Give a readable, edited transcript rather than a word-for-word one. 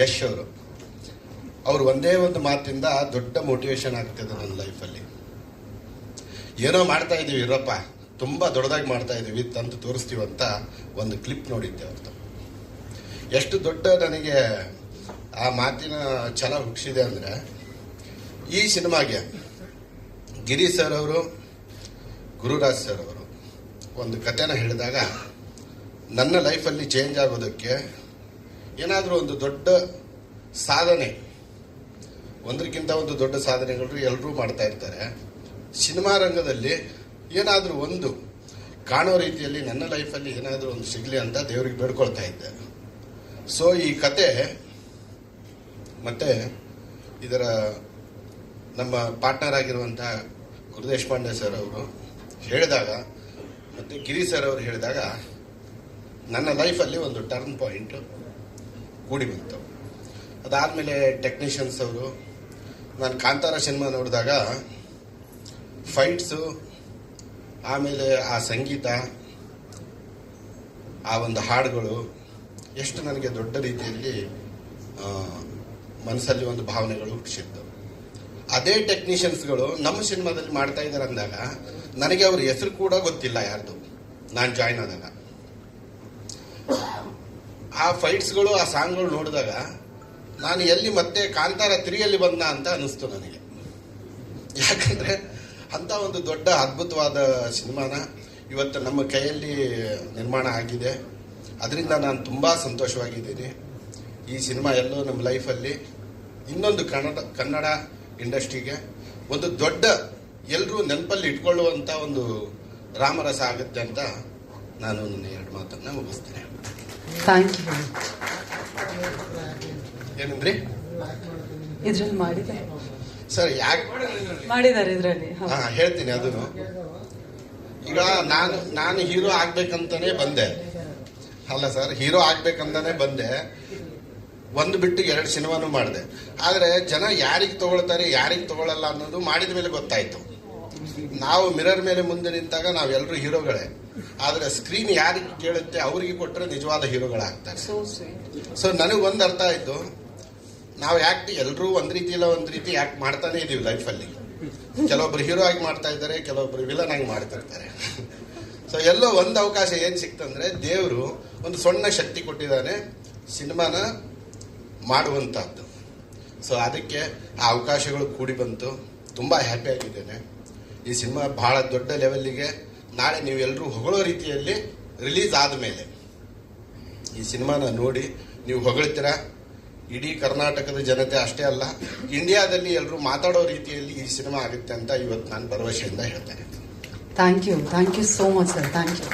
ಯಶ್ ಅವರು ಒಂದೇ ಒಂದು ಮಾತಿಂದ ದೊಡ್ಡ ಮೋಟಿವೇಶನ್ ಆಗ್ತದೆ ನನ್ನ ಲೈಫಲ್ಲಿ. ಏನೋ ಮಾಡ್ತಾ ಇದೀವಿ ಇರಪ್ಪ, ತುಂಬಾ ದೊಡ್ಡದಾಗಿ ಮಾಡ್ತಾ ಇದೀವಿ ತಂದು ತೋರಿಸ್ತೀವಂತ ಒಂದು ಕ್ಲಿಪ್ ನೋಡಿದ್ದೆ ಅವ್ರದ್ದು. ಎಷ್ಟು ದೊಡ್ಡ ನನಗೆ ಆ ಮಾತಿನ ಛಲ ಹುಟ್ಟಿಸಿದೆ ಅಂದರೆ, ಈ ಸಿನಿಮಾಗೆ ಗಿರಿ ಸರ್ ಅವರು, ಗುರುರಾಜ್ ಸರ್ ಅವರು ಒಂದು ಕಥೆನ ಹೇಳಿದಾಗ, ನನ್ನ ಲೈಫಲ್ಲಿ ಚೇಂಜ್ ಆಗೋದಕ್ಕೆ ಏನಾದರೂ ಒಂದು ದೊಡ್ಡ ಸಾಧನೆ, ಒಂದಕ್ಕಿಂತ ಒಂದು ದೊಡ್ಡ ಸಾಧನೆಗಳು ಎಲ್ಲರೂ ಮಾಡ್ತಾ ಇರ್ತಾರೆ. ಸಿನಿಮಾ ರಂಗದಲ್ಲಿ ಏನಾದರೂ ಒಂದು ಕಾಣೋ ರೀತಿಯಲ್ಲಿ ನನ್ನ ಲೈಫಲ್ಲಿ ಏನಾದರೂ ಒಂದು ಸಿಗಲಿ ಅಂತ ದೇವರಿಗೆ ಬೇಡ್ಕೊಳ್ತಾ ಇದ್ದೆ. ಸೊ ಈ ಕತೆ ಮತ್ತೆ ಇದರ ನಮ್ಮ ಪಾರ್ಟ್ನರ್ ಆಗಿರುವಂಥ ಗುರುದೇಶ್ ಪಾಂಡೆ ಸರ್ ಅವರು ಹೇಳಿದಾಗ, ಮತ್ತು ಗಿರಿ ಸರ್ ಅವರು ಹೇಳಿದಾಗ, ನನ್ನ ಲೈಫಲ್ಲಿ ಒಂದು ಟರ್ನ್ ಪಾಯಿಂಟ್ ಕೂಡಿ ಬಂತು. ಅದಾದಮೇಲೆ ಟೆಕ್ನಿಷಿಯನ್ಸ್ ಅವರು, ನಾನು ಕಾಂತಾರ ಸಿನಿಮಾ ನೋಡಿದಾಗ ಫೈಟ್ಸು, ಆಮೇಲೆ ಆ ಸಂಗೀತ, ಆ ಒಂದು ಹಾಡುಗಳು ಎಷ್ಟು ನನಗೆ ದೊಡ್ಡ ರೀತಿಯಲ್ಲಿ ಮನಸ್ಸಲ್ಲಿ ಒಂದು ಭಾವನೆಗಳು ಹುಟ್ಟಿಸಿದ್ದು. ಅದೇ ಟೆಕ್ನಿಷಿಯನ್ಸ್ಗಳು ನಮ್ಮ ಸಿನಿಮಾದಲ್ಲಿ ಮಾಡ್ತಾ ಇದ್ದಾರೆ ಅಂದಾಗ ನನಗೆ ಅವ್ರ ಹೆಸರು ಕೂಡ ಗೊತ್ತಿಲ್ಲ ಯಾರ್ದು. ನಾನು ಜಾಯ್ನ್ ಆದಾಗ ಆ ಫೈಟ್ಸ್ಗಳು, ಆ ಸಾಂಗ್ಗಳು ನೋಡಿದಾಗ ನಾನು ಎಲ್ಲಿ ಮತ್ತೆ ಕಾಂತಾರ 3ಯಲ್ಲಿ ಬಂದ ಅಂತ ಅನಿಸ್ತು ನನಗೆ. ಯಾಕಂದ್ರೆ ಅಂತ ಒಂದು ದೊಡ್ಡ ಅದ್ಭುತವಾದ ಸಿನಿಮಾನ ಇವತ್ತು ನಮ್ಮ ಕೈಯಲ್ಲಿ ನಿರ್ಮಾಣ ಆಗಿದೆ. ಅದರಿಂದ ನಾನು ತುಂಬ ಸಂತೋಷವಾಗಿದ್ದೀನಿ. ಈ ಸಿನಿಮಾ ಎಲ್ಲೋ ನಮ್ಮ ಲೈಫಲ್ಲಿ ಇನ್ನೊಂದು ಕನ್ನಡ ಇಂಡಸ್ಟ್ರಿಗೆ ಒಂದು ದೊಡ್ಡ, ಎಲ್ಲರೂ ನೆನಪಲ್ಲಿ ಇಟ್ಕೊಳ್ಳುವಂಥ ಒಂದು ರಾಮರಸ ಆಗುತ್ತೆ ಅಂತ ನಾನು ನನ್ನ 2 ಮಾತನ್ನ ಮುಗಿಸ್ತೇನೆ. Thank you. ಏನಂದ್ರಿ? ಇದ್ರಲ್ಲಿ ಮಾಡಿದ್ದಾರೆ ಸರ್, ಯಾಕೆ ಮಾಡಿದ್ದಾರೆ ಇದರಲ್ಲಿ? ಹೇಳ್ತೀನಿ. ಅದನ್ನು ಈಗ ನಾನು ಹೀರೋ ಆಗ್ಬೇಕಂತಾನೆ ಬಂದೆ ಅಲ್ಲ ಸರ್, ಹೀರೋ ಆಗ್ಬೇಕಂತಾನೆ ಬಂದೆ. ಒಂದು ಬಿಟ್ಟು 2 ಸಿನಿಮಾನು ಮಾಡಿದೆ. ಆದರೆ ಜನ ಯಾರಿಗೆ ತಗೊಳ್ತಾರೆ, ಯಾರಿಗೆ ತಗೊಳ್ಳಲ್ಲ ಅನ್ನೋದು ಮಾಡಿದ ಮೇಲೆ ಗೊತ್ತಾಯ್ತು. ನಾವು ಮಿರರ್ ಮೇಲೆ ಮುಂದೆ ನಿಂತಾಗ ನಾವೆಲ್ಲರೂ ಹೀರೋಗಳೇ, ಆದರೆ ಸ್ಕ್ರೀನ್ ಯಾರಿಗೆ ಕೇಳುತ್ತೆ ಅವರಿಗೆ ಕೊಟ್ಟರೆ ನಿಜವಾದ ಹೀರೋಗಳಾಗ್ತಾರೆ. ಸೊ ನನಗೊಂದು ಅರ್ಥ ಆಯ್ತು, ನಾವು ಯಾಕೆ ಎಲ್ಲರೂ ಒಂದು ರೀತಿ ಇಲ್ಲ ಒಂದು ರೀತಿ ಯಾಕೆ ಮಾಡ್ತಾನೆ ಇದೀವಿ ಲೈಫಲ್ಲಿ. ಕೆಲವೊಬ್ರು ಹೀರೋ ಆಗಿ ಮಾಡ್ತಾ ಇದ್ದಾರೆ, ಕೆಲವೊಬ್ರು ವಿಲನ್ ಆಗಿ ಮಾಡ್ತಿರ್ತಾರೆ. ಸೊ ಎಲ್ಲೋ ಒಂದು ಅವಕಾಶ ಏನು ಸಿಕ್ತಂದ್ರೆ, ದೇವರು ಒಂದು ಸಣ್ಣ ಶಕ್ತಿ ಕೊಟ್ಟಿದ್ದಾನೆ ಸಿನಿಮಾನ ಮಾಡುವಂಥದ್ದು. ಸೊ ಅದಕ್ಕೆ ಆ ಅವಕಾಶಗಳು ಕೂಡಿ ಬಂತು. ತುಂಬ ಹ್ಯಾಪಿ ಆಗಿದ್ದೇನೆ. ಈ ಸಿನಿಮಾ ಬಹಳ ದೊಡ್ಡ ಲೆವೆಲ್ಲಿಗೆ ನಾಳೆ ನೀವೆಲ್ಲರೂ ಹೊಗಳೋ ರೀತಿಯಲ್ಲಿ ರಿಲೀಸ್ ಆದಮೇಲೆ ಈ ಸಿನಿಮಾನ ನೋಡಿ ನೀವು ಹೊಗಳ್ತೀರಾ. ಇಡೀ ಕರ್ನಾಟಕದ ಜನತೆ ಅಷ್ಟೇ ಅಲ್ಲ, ಇಂಡಿಯಾದಲ್ಲಿ ಎಲ್ಲರೂ ಮಾತಾಡೋ ರೀತಿಯಲ್ಲಿ ಈ ಸಿನಿಮಾ ಆಗುತ್ತೆ ಅಂತ ಇವತ್ತು ನಾನು ಭರವಸೆಯಿಂದ ಹೇಳ್ತೇನೆ. Thank you so much sir. Thank you.